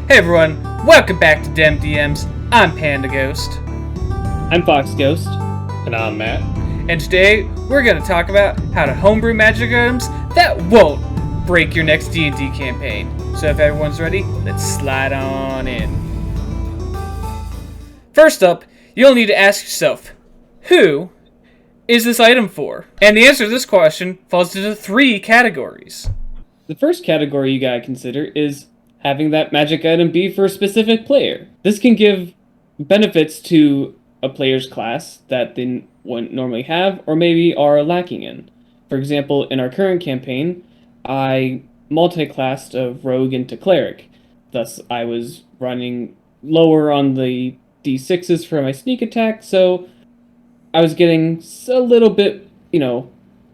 Hey everyone, welcome back to DemDMs. I'm Panda Ghost. I'm Fox Ghost. And I'm Matt. And today, we're going to talk about how to homebrew magic items that won't break your next D&D campaign. So if everyone's ready, let's slide on in. First up, you'll need to ask yourself, who is this item for? And the answer to this question falls into 3 categories. The first category you gotta consider is having that magic item be for a specific player. This can give benefits to a player's class that they wouldn't normally have or maybe are lacking in. For example, in our current campaign, I multi-classed a rogue into cleric. Thus, I was running lower on the d6s for my sneak attack, so I was getting a little bit,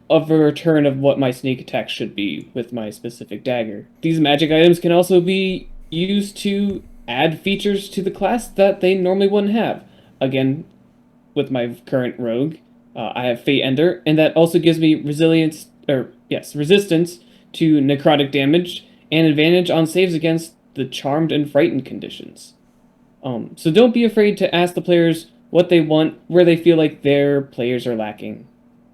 of a return of what my sneak attack should be with my specific dagger. These magic items can also be used to add features to the class that they normally wouldn't have. Again, with my current rogue, I have Fate Ender, and that also gives me resistance to necrotic damage and advantage on saves against the charmed and frightened conditions. So don't be afraid to ask the players what they want, where they feel like their players are lacking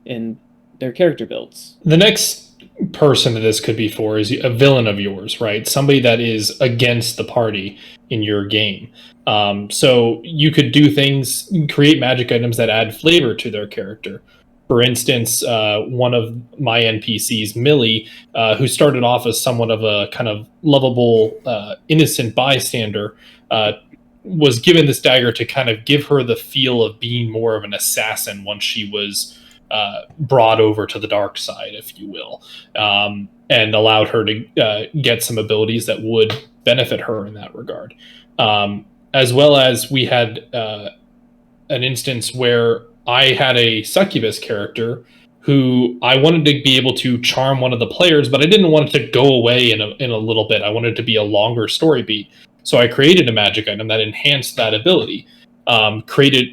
in their character builds. The next person that this could be for is a villain of yours, right? Somebody that is against the party in your game. So you could do things, create magic items that add flavor to their character. For instance, one of my NPCs, Millie, who started off as somewhat of a kind of lovable, innocent bystander, was given this dagger to kind of give her the feel of being more of an assassin once she was brought over to the dark side, if you will, and allowed her to get some abilities that would benefit her in that regard. As well as we had an instance where I had a succubus character who I wanted to be able to charm one of the players, but I didn't want it to go away in a little bit. I wanted it to be a longer story beat. So I created a magic item that enhanced that ability,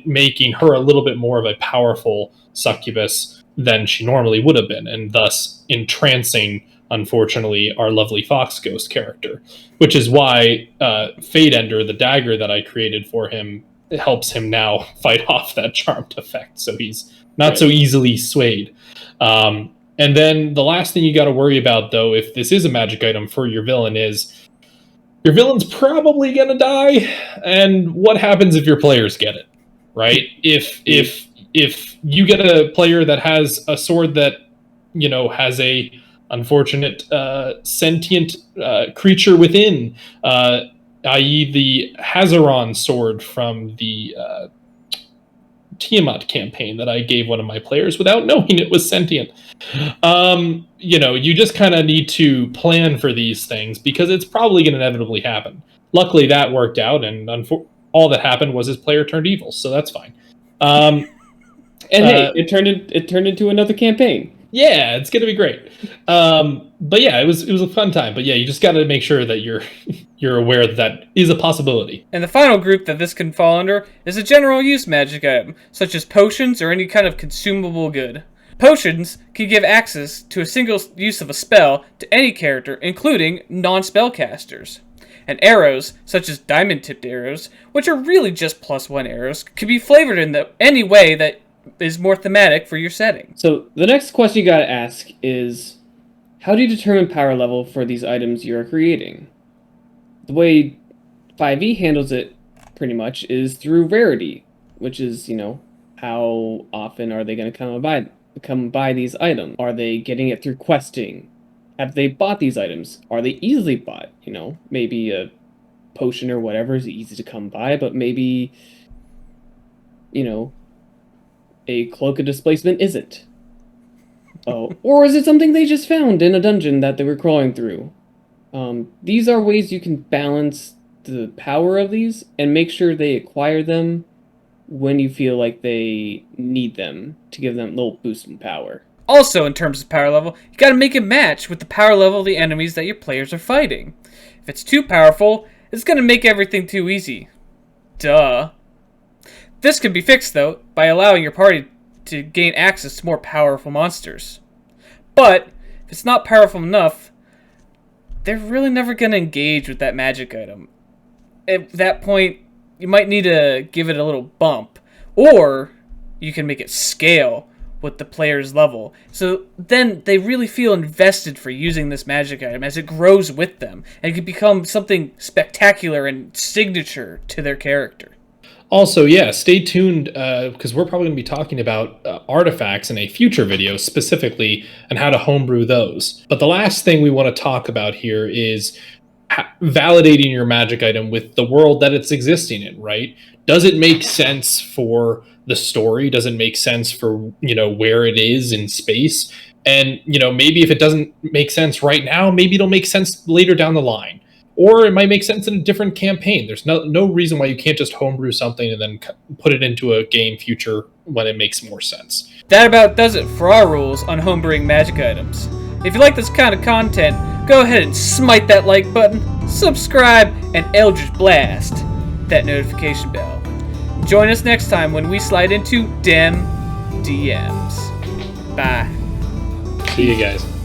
making her a little bit more of a powerful succubus than she normally would have been, and thus entrancing, unfortunately, our lovely Fox Ghost character, which is why Fate Ender, the dagger that I created for him, helps him now fight off that charmed effect, so he's not so easily swayed. And then the last thing you got to worry about, though, if this is a magic item for your villain, is your villain's probably going to die, and what happens if your players get it, right? If you get a player that has a sword that, has a unfortunate sentient creature within, i.e. the Hazaron sword from the Tiamat campaign that I gave one of my players without knowing it was sentient. You just kind of need to plan for these things because it's probably going to inevitably happen. Luckily, that worked out, and all that happened was his player turned evil, so that's fine. Hey, it turned into another campaign. Yeah, it's gonna be great. But yeah, it was a fun time. But yeah, you just got to make sure that you're aware that is a possibility. And the final group that this can fall under is a general use magic item, such as potions or any kind of consumable good. Potions can give access to a single use of a spell to any character, including non-spellcasters. And arrows, such as diamond-tipped arrows, which are really just +1 arrows, can be flavored in any way that is more thematic for your setting. So the next question you gotta ask is, how do you determine power level for these items you are creating? The way 5e handles it, pretty much, is through rarity, which is, how often are they going to come by these items? Are they getting it through questing? Have they bought these items? Are they easily bought? Maybe a potion or whatever is easy to come by, but maybe, a cloak of displacement isn't. Oh, or is it something they just found in a dungeon that they were crawling through? These are ways you can balance the power of these and make sure they acquire them when you feel like they need them to give them a little boost in power. Also, in terms of power level, you gotta make it match with the power level of the enemies that your players are fighting. If it's too powerful, it's gonna make everything too easy. Duh. This can be fixed, though, by allowing your party to gain access to more powerful monsters. But, if it's not powerful enough, they're really never going to engage with that magic item. at that point, you might need to give it a little bump. Or you can make it scale with the player's level. So then they really feel invested for using this magic item as it grows with them, and it can become something spectacular and signature to their character. Also, yeah, stay tuned because we're probably going to be talking about artifacts in a future video specifically and how to homebrew those. But the last thing we want to talk about here is validating your magic item with the world that it's existing in, right? Does it make sense for the story? Does it make sense for, where it is in space? And, maybe if it doesn't make sense right now, maybe it'll make sense later down the line. Or it might make sense in a different campaign. There's no reason why you can't just homebrew something and then put it into a game future when it makes more sense. That about does it for our rules on homebrewing magic items. If you like this kind of content, go ahead and smite that like button, subscribe, and Eldritch Blast that notification bell. Join us next time when we slide into DemDMs. Bye. See you guys.